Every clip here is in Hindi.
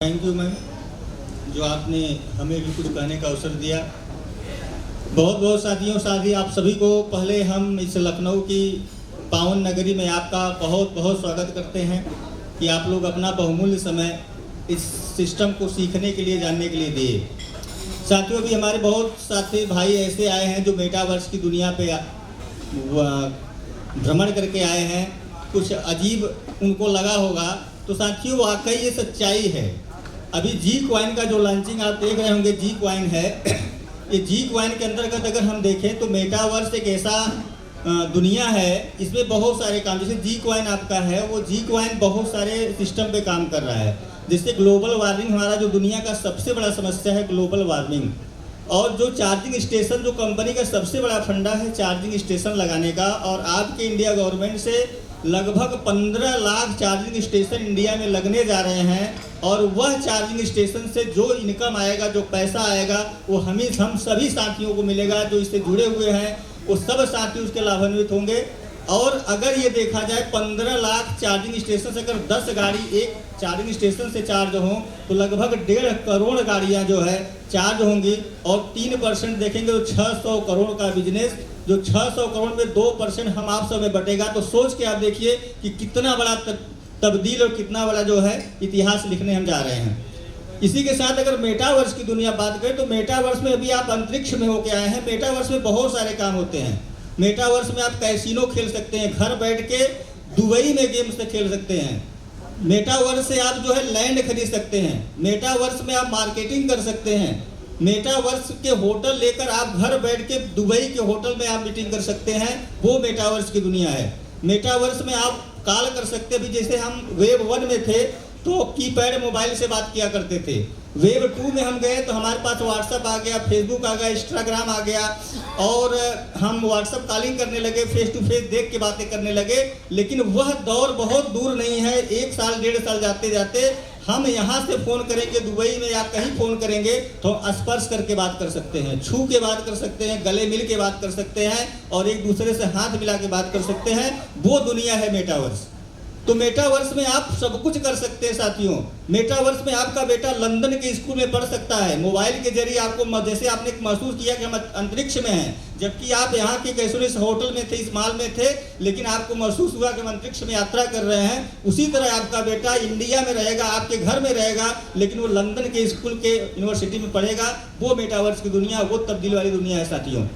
थैंक यू मैम, जो आपने हमें भी कुछ कहने का अवसर दिया। बहुत बहुत साथी आप सभी को पहले हम इस लखनऊ की पावन नगरी में आपका बहुत बहुत स्वागत करते हैं कि आप लोग अपना बहुमूल्य समय इस सिस्टम को सीखने के लिए, जानने के लिए दिए। साथियों, भी हमारे बहुत साथी भाई ऐसे आए हैं जो मेटावर्स की दुनिया पे भ्रमण करके आए हैं। कुछ अजीब उनको लगा होगा, तो साथियों वाकई ये सच्चाई है। अभी जी क्वाइन का जो लॉन्चिंग आप देख रहे होंगे, जी क्वाइन है। ये जी क्वाइन के अंतर्गत अगर हम देखें तो मेटावर्स एक ऐसा दुनिया है, इसमें बहुत सारे काम, जैसे जी क्वाइन आपका है, वो जी क्वाइन बहुत सारे सिस्टम पे काम कर रहा है। जिससे ग्लोबल वार्मिंग, हमारा जो दुनिया का सबसे बड़ा समस्या है ग्लोबल वार्मिंग, और जो चार्जिंग स्टेशन, जो कंपनी का सबसे बड़ा फंडा है चार्जिंग स्टेशन लगाने का, और आपके इंडिया गवर्नमेंट से लगभग 15 लाख चार्जिंग स्टेशन इंडिया में लगने जा रहे हैं। और वह चार्जिंग स्टेशन से जो इनकम आएगा, जो पैसा आएगा, वो हम सभी साथियों को मिलेगा। जो इससे जुड़े हुए हैं वो सब साथी उसके लाभान्वित होंगे। और अगर ये देखा जाए 15 लाख चार्जिंग स्टेशन से अगर 10 गाड़ी एक चार्जिंग स्टेशन से चार्ज हों तो लगभग 1.5 करोड़ गाड़ियां जो है चार्ज होंगी। और 3% देखेंगे तो 600 करोड़ का बिजनेस, जो 600 करोड़ में 2% हम आप सब में बटेगा। तो सोच के आप देखिए कि कितना बड़ा तब्दील और कितना बड़ा जो है इतिहास लिखने हम जा रहे हैं। इसी के साथ अगर मेटावर्स की दुनिया बात करें तो मेटावर्स में अभी आप अंतरिक्ष में होके आए हैं। मेटावर्स में बहुत सारे काम होते हैं। मेटावर्स में आप कैसीनो खेल सकते हैं, घर बैठ के दुबई में गेम्स से खेल सकते हैं। मेटावर्स से आप जो है लैंड खरीद सकते हैं। मेटावर्स में आप मार्केटिंग कर सकते हैं। मेटावर्स के होटल लेकर आप घर बैठ के दुबई के होटल में आप मीटिंग कर सकते हैं। वो मेटावर्स की दुनिया है। मेटावर्स में आप कॉल कर सकते हैं। भी जैसे हम वेब 1 में थे तो कीपैड मोबाइल से बात किया करते थे। वेब 2 में हम गए तो हमारे पास व्हाट्सएप आ गया, फेसबुक आ गया, इंस्टाग्राम आ गया, और हम व्हाट्सएप कॉलिंग करने लगे, फेस टू फेस देख के बातें करने लगे। लेकिन वह दौर बहुत दूर नहीं है। 1 साल 1.5 साल जाते जाते हम यहाँ से फ़ोन करेंगे दुबई में या कहीं फ़ोन करेंगे तो स्पर्श करके बात कर सकते हैं, छू के बात कर सकते हैं, गले मिल के बात कर सकते हैं, और एक दूसरे से हाथ मिला के बात कर सकते हैं। वो दुनिया है मेटावर्स। तो मेटावर्स में आप सब कुछ कर सकते हैं साथियों। मेटावर्स में आपका बेटा लंदन के स्कूल में पढ़ सकता है। मोबाइल के जरिए आपको, जैसे आपने महसूस किया कि हम अंतरिक्ष में हैं, जबकि आप यहाँ के कैसोलिस होटल में थे, इस मॉल में थे, लेकिन आपको महसूस हुआ कि हम अंतरिक्ष में यात्रा कर रहे हैं। उसी तरह आपका बेटा इंडिया में रहेगा, आपके घर में रहेगा, लेकिन वो लंदन के स्कूल के यूनिवर्सिटी में पढ़ेगा। वो मेटावर्स की दुनिया, वो तब्दील वाली दुनिया है साथियों।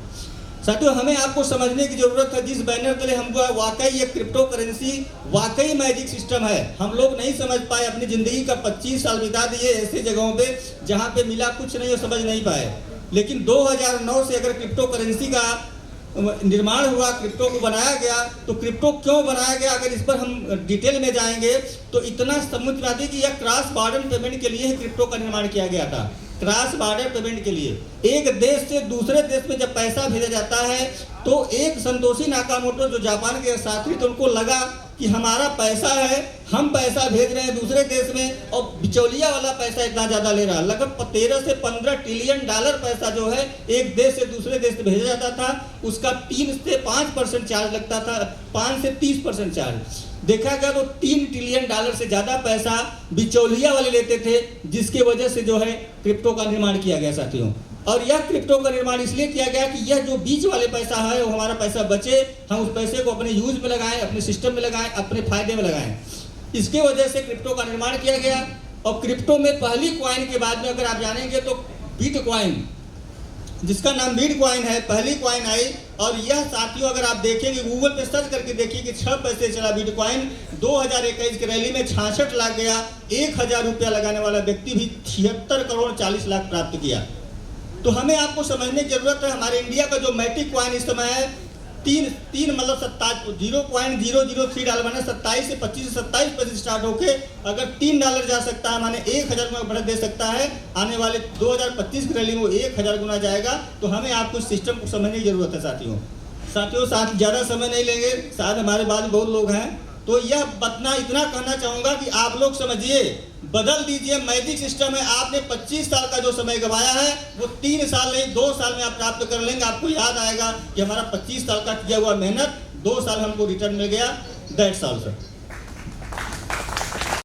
हमें आपको समझने की जरूरत है, जिस बैनर तले हमको वाकई ये क्रिप्टो करेंसी वाकई मैजिक सिस्टम है। हम लोग नहीं समझ पाए, अपनी ज़िंदगी का 25 साल बिता दिए ऐसे जगहों पे जहाँ पे मिला कुछ नहीं और समझ नहीं पाए। लेकिन 2009 से अगर क्रिप्टो करेंसी का निर्माण हुआ, क्रिप्टो को बनाया गया, तो क्रिप्टो क्यों बनाया गया, अगर इस पर हम डिटेल में जाएंगे तो इतना समझ में आती है कि यह क्रॉस बॉर्डर पेमेंट के लिए क्रिप्टो का निर्माण किया गया था। क्रॉस बॉर्डर पेमेंट के लिए एक देश से दूसरे देश में जब पैसा भेजा जाता है तो एक संतोषी नाकामोटो जो जापान के साथी थे, उनको लगा कि हमारा पैसा है, हम पैसा भेज रहे हैं दूसरे देश में और बिचौलिया वाला पैसा इतना ज़्यादा ले रहा है। लगभग 13 से 15 ट्रिलियन डॉलर पैसा जो है एक देश से दूसरे देश में भेजा जाता था। उसका 3 से 5% चार्ज लगता था, 5 से 30% चार्ज। देखा गया तो 3 ट्रिलियन डॉलर से ज़्यादा पैसा बिचौलिया वाले लेते थे, जिसके वजह से जो है क्रिप्टो का निर्माण किया गया साथियों। और यह क्रिप्टो का निर्माण इसलिए किया गया कि यह जो बीच वाले पैसा है वो हमारा पैसा बचे, हम उस पैसे को अपने यूज में लगाएं, अपने सिस्टम में लगाएं, अपने फायदे में लगाएं। इसके वजह से क्रिप्टो का निर्माण किया गया। और क्रिप्टो में पहली क्वाइन के बाद में अगर आप जानेंगे तो बिटकॉइन, जिसका नाम बिटकॉइन है, पहली क्वाइन आई। और यह साथियों अगर आप देखेंगे गूगल पे सर्च करके देखिए कि 6 पैसे चला बिटकॉइन। 2021 की रैली में 66 लाख गया। 1000 रुपया लगाने वाला व्यक्ति भी 76 करोड़ 40 लाख प्राप्त किया। तो हमें आपको समझने की जरूरत है, हमारे इंडिया का जो मैटिक क्वाइन इस समय है 3 मतलब 0.003 डॉलर, माने 27 से 25 से 27 पैसे स्टार्ट होके अगर $3 जा सकता है, माने 1000 गुना बढ़ दे सकता है। आने वाले 2025 की रैली में 1000 गुना जाएगा। तो हमें आपको इस सिस्टम को समझने की जरूरत है साथियों। साथ ज़्यादा समय नहीं लेंगे, शायद हमारे बाद बहुत लोग हैं, तो यह इतना कहना चाहूँगा कि आप लोग समझिए, बदल दीजिए। मैजिक सिस्टम है। आपने 25 साल का जो समय गवाया है वो 3 साल नहीं 2 साल में आप प्राप्त कर लेंगे। आपको याद आएगा कि हमारा 25 साल का किया हुआ मेहनत 2 साल हमको रिटर्न मिल गया। That's all sir.